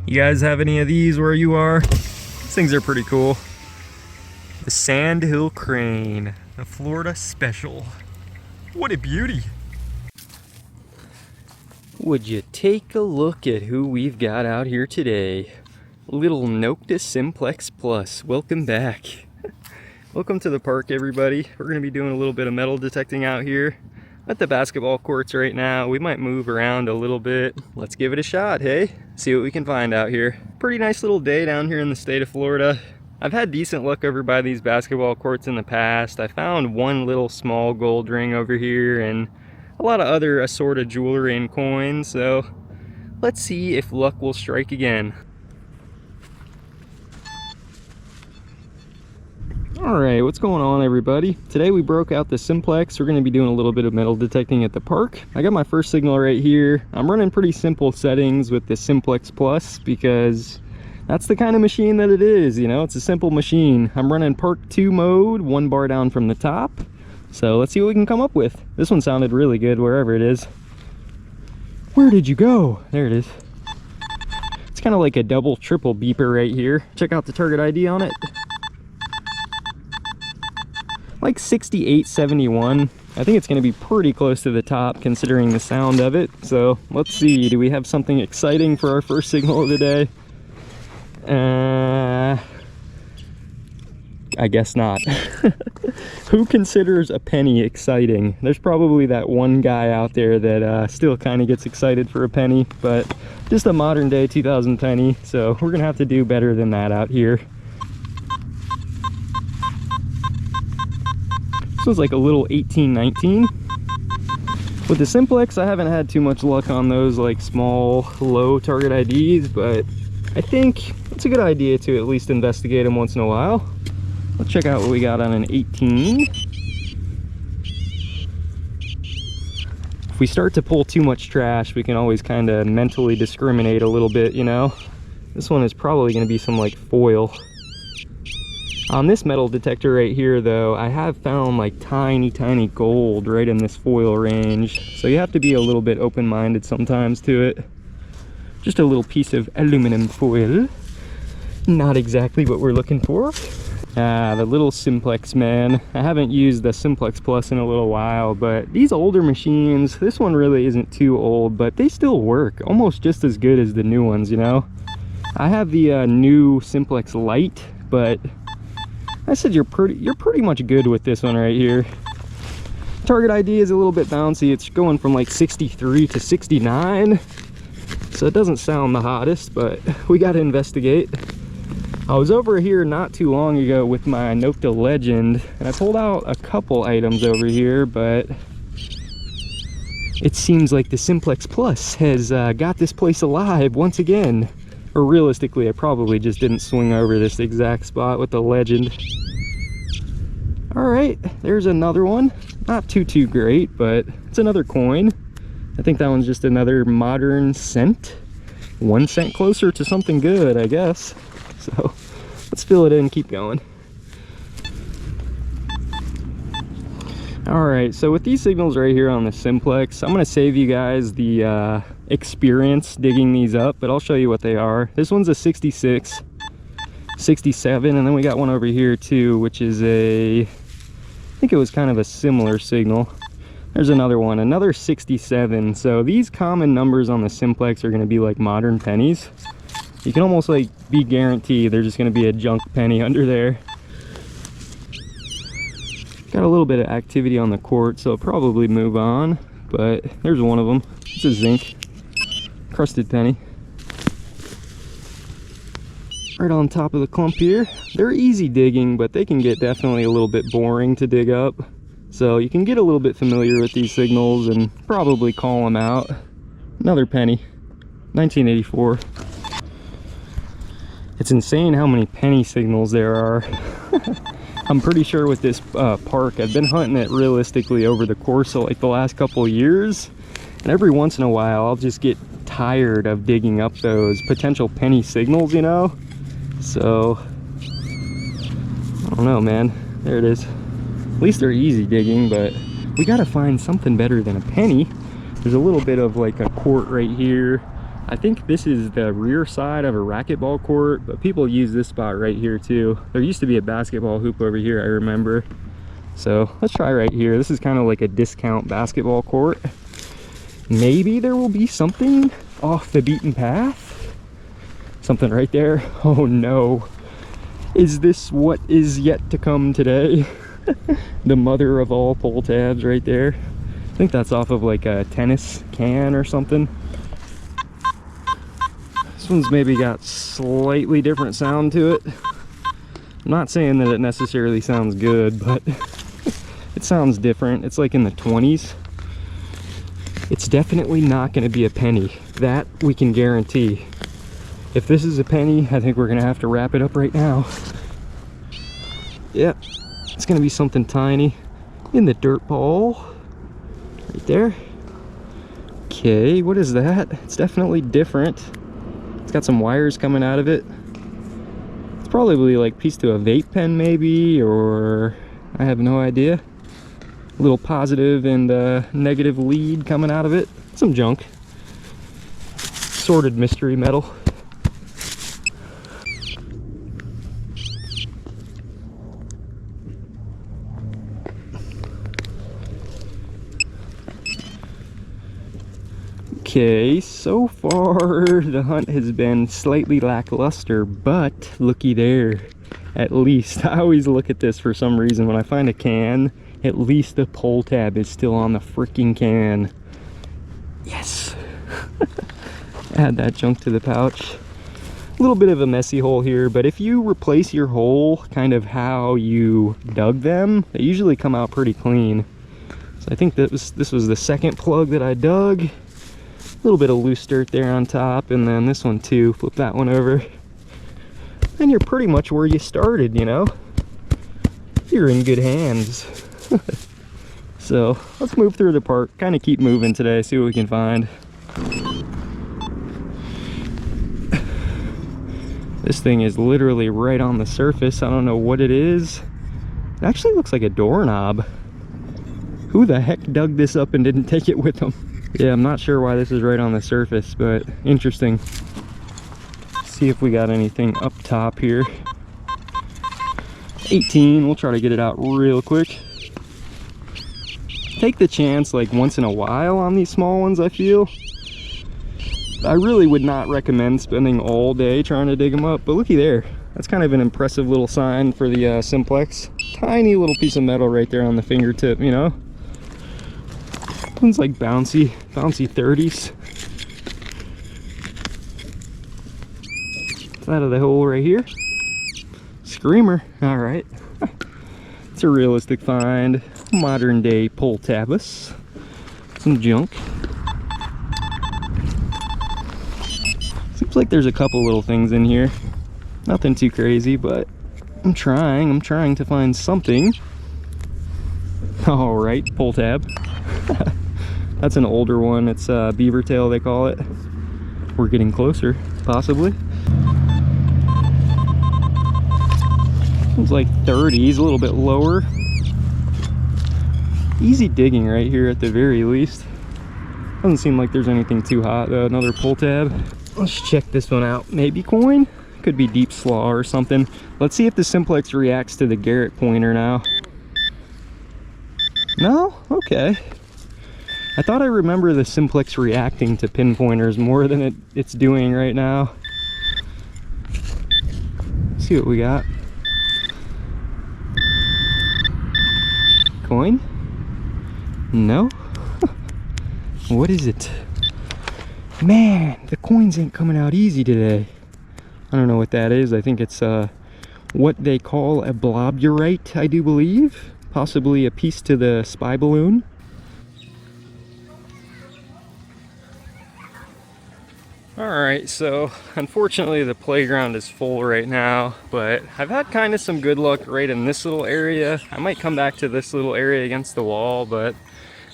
You guys have any of these where you are? These things are pretty cool. The Sandhill Crane, a Florida special. What a beauty. Would you take a look at who we've got out here today? Little Nokta Simplex Plus, welcome back. Welcome to the park, everybody. We're gonna be doing a little bit of metal detecting out here at the basketball courts right now. We might move around a little bit. Let's give it a shot, hey? See what we can find out here. Pretty nice little day down here in the state of Florida. I've had decent luck over by these basketball courts in the past. I found one little small gold ring over here and a lot of other assorted jewelry and coins, so let's see if luck will strike again. Alright, what's going on, everybody? Today we broke out the Simplex. We're going to be doing a little bit of metal detecting at the park. I got my first signal right here. I'm running pretty simple settings with the Simplex Plus because that's the kind of machine that it is, you know? It's a simple machine. I'm running Park 2 mode, 1 bar down from the top. So let's see what we can come up with. This one sounded really good wherever it is. Where did you go? There it is. It's kind of like a double, triple beeper right here. Check out the target ID on it. Like 6871. I think it's going to be pretty close to the top considering the sound of it. So let's see, do we have something exciting for our first signal of the day? I guess not. Who considers a penny exciting? There's probably that one guy out there that still kind of gets excited for a penny, but just a modern day 2000 penny, so we're gonna have to do better than that out here. This was like a little 1819. With the Simplex, I haven't had too much luck on those like small, low target IDs, but I think it's a good idea to at least investigate them once in a while. Let's check out what we got on an 18. If we start to pull too much trash, we can always kind of mentally discriminate a little bit, you know? This one is probably going to be some like foil. On this metal detector right here though, I have found like tiny gold right in this foil range. So you have to be a little bit open-minded sometimes to it. Just a little piece of aluminum foil. Not exactly what we're looking for. The little Simplex, man. I haven't used the Simplex Plus in a little while, but these older machines, this one really isn't too old, but they still work almost just as good as the new ones, you know? I have the new Simplex Lite, but I said you're pretty much good with this one right here. Target ID is a little bit bouncy. It's going from like 63 to 69. So it doesn't sound the hottest, but we got to investigate. I was over here not too long ago with my Nokta Legend, and I pulled out a couple items over here, but it seems like the Simplex Plus has got this place alive once again. Or realistically, I probably just didn't swing over this exact spot with the Legend. Alright, there's another one. Not too great, but it's another coin. I think that one's just another modern cent. 1 cent closer to something good, I guess. So let's fill it in and keep going. Alright, so with these signals right here on the Simplex, I'm going to save you guys the experience digging these up, but I'll show you what they are. This one's a 66, 67, and then we got one over here too, which is a, I think it was kind of a similar signal. There's another one, another 67. So these common numbers on the Simplex are going to be like modern pennies. You can almost like be guaranteed there's just going to be a junk penny under there. Got a little bit of activity on the court, so I'll probably move on, but there's one of them. It's a zinc crusted penny right on top of the clump here. They're easy digging, but they can get definitely a little bit boring to dig up, so you can get a little bit familiar with these signals and probably call them out. Another penny, 1984. It's insane how many penny signals there are. I'm pretty sure with this park, I've been hunting it realistically over the course of like the last couple of years, and every once in a while I'll just get tired of digging up those potential penny signals, you know? So I don't know, man. There it is. At least they're easy digging, but we gotta find something better than a penny. There's a little bit of like a quart right here, I think this is the rear side of a racquetball court, but people use this spot right here too. There used to be a basketball hoop over here, I remember. So let's try right here. This is kind of like a discount basketball court. Maybe there will be something off the beaten path. Something right there. Oh no. Is this what is yet to come today? The mother of all pull tabs right there. I think that's off of like a tennis can or something. This one's maybe got slightly different sound to it. I'm not saying that it necessarily sounds good, but it sounds different. It's like in the 20s. It's definitely not going to be a penny. That we can guarantee. If this is a penny, I think we're going to have to wrap it up right now. Yep, it's going to be something tiny in the dirt ball. Right there. Okay, what is that? It's definitely different. It's got some wires coming out of it. It's probably like piece to a vape pen maybe, or I have no idea. A little positive and negative lead coming out of it. Some junk. Sorted mystery metal. Okay, so far the hunt has been slightly lackluster, but looky there. At least, I always look at this for some reason. When I find a can, at least the pull tab is still on the freaking can. Yes! Add that junk to the pouch. A little bit of a messy hole here, but if you replace your hole kind of how you dug them, they usually come out pretty clean. So I think that this was the second plug that I dug. A little bit of loose dirt there on top, and then this one too. Flip that one over. And you're pretty much where you started, you know? You're in good hands. So let's move through the park, kind of keep moving today, see what we can find. This thing is literally right on the surface. I don't know what it is. It actually looks like a doorknob. Who the heck dug this up and didn't take it with them? Yeah, I'm not sure why this is right on the surface, but interesting. See if we got anything up top here. 18, we'll try to get it out real quick. Take the chance like once in a while on these small ones, I feel. I really would not recommend spending all day trying to dig them up, but looky there. That's kind of an impressive little sign for the Simplex. Tiny little piece of metal right there on the fingertip, you know? One's like bouncy 30s. It's out of the hole right here. Screamer, all right. It's a realistic find. Modern day pull tabus. Some junk. Seems like there's a couple little things in here. Nothing too crazy, but I'm trying to find something. All right, pull tab. That's an older one. It's beaver tail, they call it. We're getting closer, possibly. Seems like 30s, a little bit lower. Easy digging right here at the very least. Doesn't seem like there's anything too hot. Another pull tab. Let's check this one out. Maybe coin? Could be deep slaw or something. Let's see if the Simplex reacts to the Garrett pointer now. No? Okay. I thought I remember the Simplex reacting to pinpointers more than it's doing right now. Let's see what we got. Coin? No? What is it? Man, the coins ain't coming out easy today. I don't know what that is. I think it's what they call a blobulite, I do believe. Possibly a piece to the spy balloon. Alright, so unfortunately the playground is full right now, but I've had kind of some good luck right in this little area. I might come back to this little area against the wall, but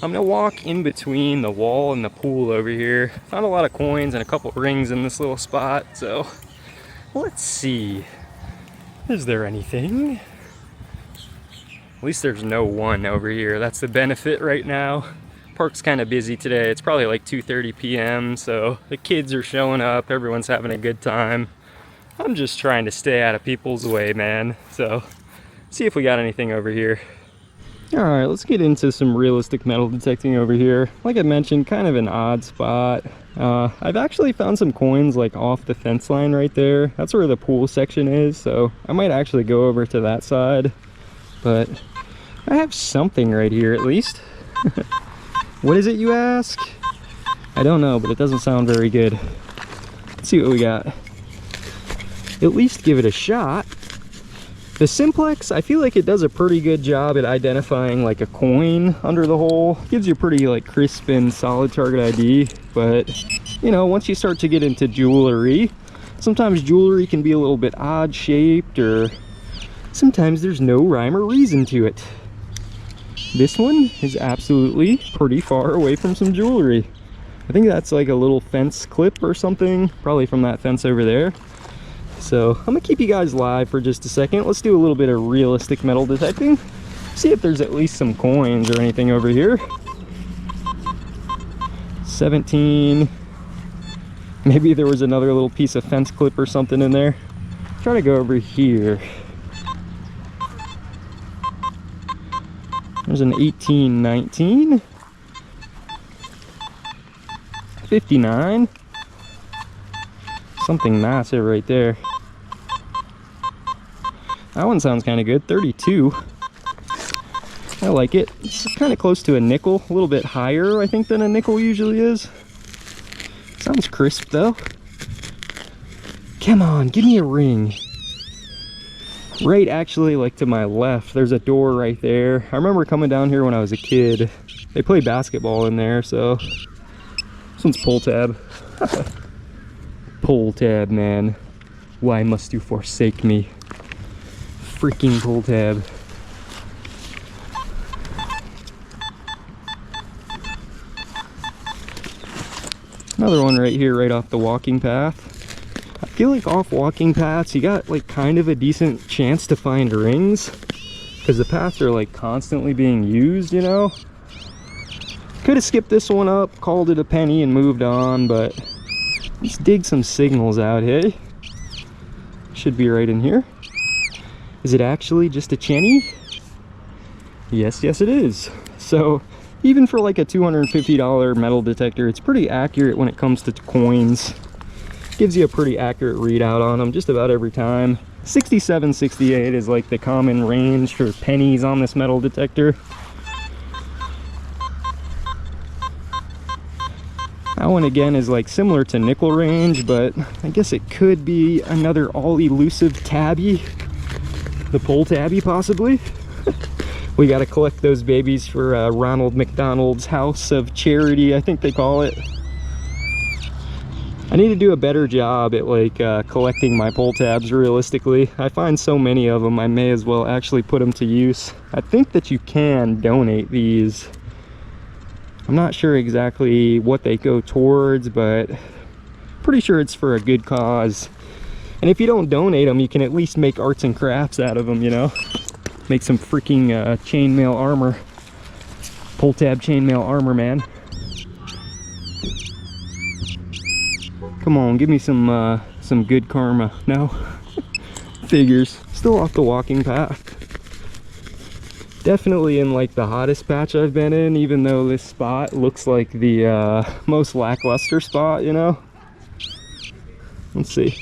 I'm gonna walk in between the wall and the pool over here. Found a lot of coins and a couple rings in this little spot, so let's see. Is there anything? At least there's no one over here. That's the benefit right now. Park's kind of busy today. It's probably like 2:30 p.m. so the kids are showing up, everyone's having a good time. I'm just trying to stay out of people's way, man. So see if we got anything over here. All right, let's get into some realistic metal detecting over here. Like I mentioned, kind of an odd spot. I've actually found some coins like off the fence line right there. That's where the pool section is, so I might actually go over to that side. But I have something right here at least. What is it, you ask? I don't know, but it doesn't sound very good. Let's see what we got. At least give it a shot. The Simplex, I feel like it does a pretty good job at identifying like a coin under the hole. Gives you pretty like crisp and solid target ID, but you know, once you start to get into jewelry, sometimes jewelry can be a little bit odd shaped, or sometimes there's no rhyme or reason to it. This one is absolutely pretty far away from some jewelry. I think that's like a little fence clip or something, probably from that fence over there. So I'm gonna keep you guys live for just a second. Let's do a little bit of realistic metal detecting. See if there's at least some coins or anything over here. 17. Maybe there was another little piece of fence clip or something in there. Try to go over here. There's an 18, 19. 59. Something massive right there. That one sounds kind of good. 32. I like it. It's kind of close to a nickel. A little bit higher, I think, than a nickel usually is. Sounds crisp, though. Come on, give me a ring. Right, actually, like to my left, there's a door right there. I remember coming down here when I was a kid. They play basketball in there, so... This one's pull tab. Pull tab, man. Why must you forsake me? Freaking pull tab. Another one right here, right off the walking path. I feel like off walking paths, you got like kind of a decent chance to find rings, because the paths are like constantly being used, you know? Could have skipped this one up, called it a penny and moved on, but let's dig some signals out, hey? Should be right in here. Is it actually just a chenny? Yes, yes it is. So even for like a $250 metal detector, it's pretty accurate when it comes to coins. Gives you a pretty accurate readout on them just about every time. 67, 68 is like the common range for pennies on this metal detector. That one again is like similar to nickel range, but I guess it could be another all elusive tabby. The pull tabby possibly. We got to collect those babies for Ronald McDonald's House of Charity, I think they call it. I need to do a better job at like collecting my pull tabs realistically. I find so many of them, I may as well actually put them to use. I think that you can donate these. I'm not sure exactly what they go towards, but pretty sure it's for a good cause. And if you don't donate them, you can at least make arts and crafts out of them, you know? Make some freaking chainmail armor. Pull tab chainmail armor, man. Come on, give me some good karma. No? Figures. Still off the walking path. Definitely in like the hottest patch I've been in, even though this spot looks like the most lackluster spot, you know? Let's see.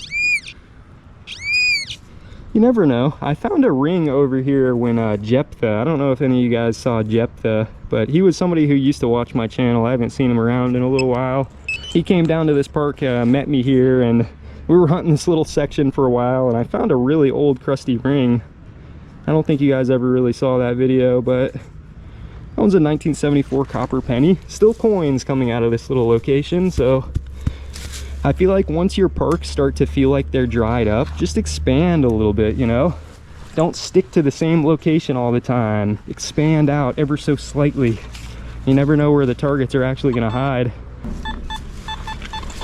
You never know. I found a ring over here when Jephthah, I don't know if any of you guys saw Jephthah, but he was somebody who used to watch my channel. I haven't seen him around in a little while. He came down to this park, met me here, and we were hunting this little section for a while, and I found a really old crusty ring. I don't think you guys ever really saw that video, but that one's a 1974 copper penny. Still coins coming out of this little location, so I feel like once your parks start to feel like they're dried up, just expand a little bit, you know? Don't stick to the same location all the time. Expand out ever so slightly. You never know where the targets are actually gonna hide.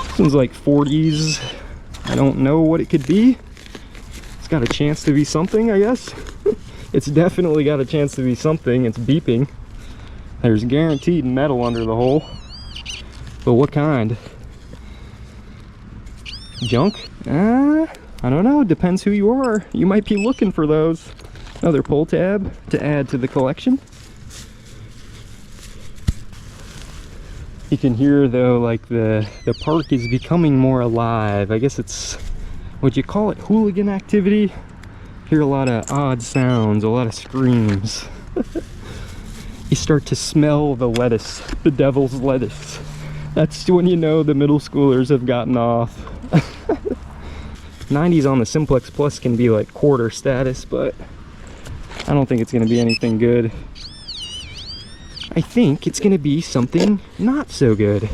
This one's like 40s. I don't know what it could be. It's got a chance to be something, I guess. It's definitely got a chance to be something. It's beeping. There's guaranteed metal under the hole. But what kind? Junk? I don't know. Depends who you are. You might be looking for those. Another pull tab to add to the collection. You can hear though, like the park is becoming more alive. I guess it's, would you call it hooligan activity? Hear a lot of odd sounds, a lot of screams. You start to smell the lettuce, the devil's lettuce. That's when you know the middle schoolers have gotten off. 90s on the Simplex Plus can be like quarter status, but I don't think it's gonna be anything good. I think it's gonna be something not so good.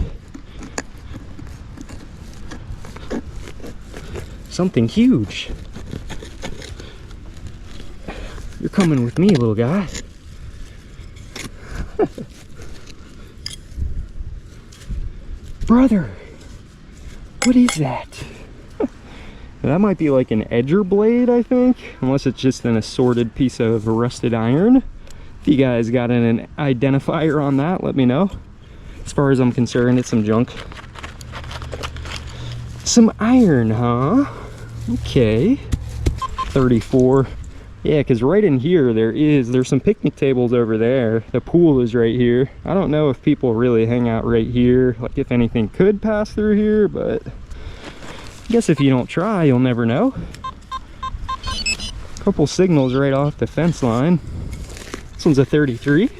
Something huge. You're coming with me, little guy. Brother, what is that? That might be like an edger blade, I think, unless it's just an assorted piece of rusted iron. If you guys got an identifier on that, let me know. As far as I'm concerned, it's some junk. Some iron, huh? Okay. 34. Yeah, because right in here there's some picnic tables over there. The pool is right here. I don't know if people really hang out right here, like if anything could pass through here, but I guess if you don't try, you'll never know. Couple signals right off the fence line. This one's a 33.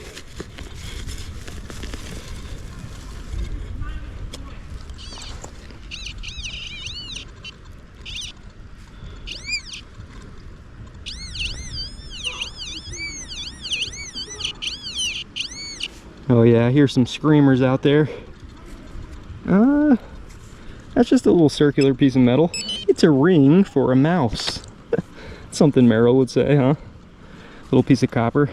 Oh yeah, I hear some screamers out there. That's just a little circular piece of metal. It's a ring for a mouse. Something Merrill would say, huh? Little piece of copper.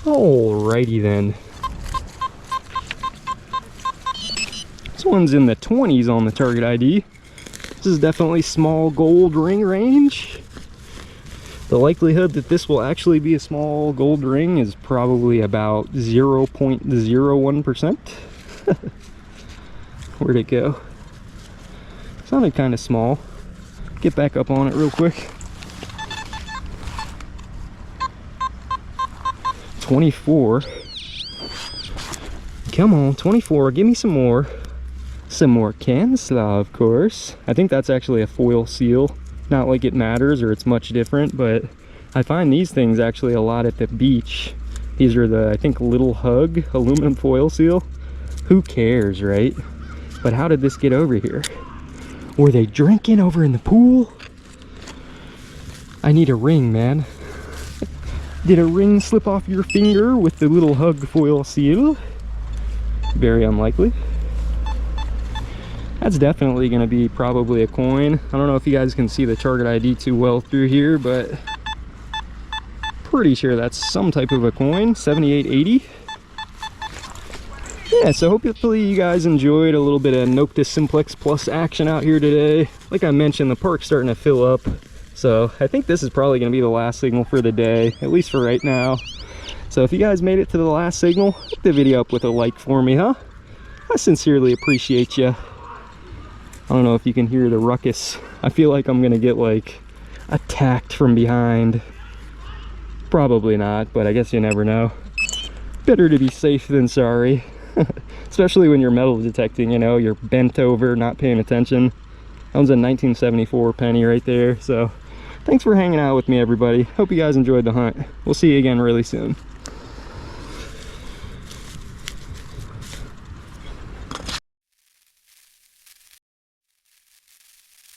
Alrighty then. This one's in the 20s on the target ID. This is definitely small gold ring range. The likelihood that this will actually be a small gold ring is probably about 0.01%. Where'd it go? Sounded kind of small. Get back up on it real quick. 24. Come on, 24. Give me some more. Some more Kansla, of course. I think that's actually a foil seal. Not like it matters or it's much different, but I find these things actually a lot at the beach. These are the, I think, Little Hug aluminum foil seal. Who cares, right? But how did this get over here? Were they drinking over in the pool? I need a ring, man. Did a ring slip off your finger with the Little Hug foil seal? Very unlikely. That's definitely going to be probably a coin. I don't know if you guys can see the target ID too well through here, but pretty sure that's some type of a coin. 7880. Yeah, so hopefully you guys enjoyed a little bit of Nokta Simplex Plus action out here today. Like I mentioned, the park's starting to fill up, so I think this is probably going to be the last signal for the day, at least for right now. So if you guys made it to the last signal, hit the video up with a like for me, huh? I sincerely appreciate you. I don't know if you can hear the ruckus. I feel like I'm gonna get like attacked from behind. Probably not, but I guess you never know. Better to be safe than sorry. Especially when you're metal detecting, you know, you're bent over, not paying attention. That one's a 1974 penny right there. So thanks for hanging out with me, everybody. Hope you guys enjoyed the hunt. We'll see you again really soon.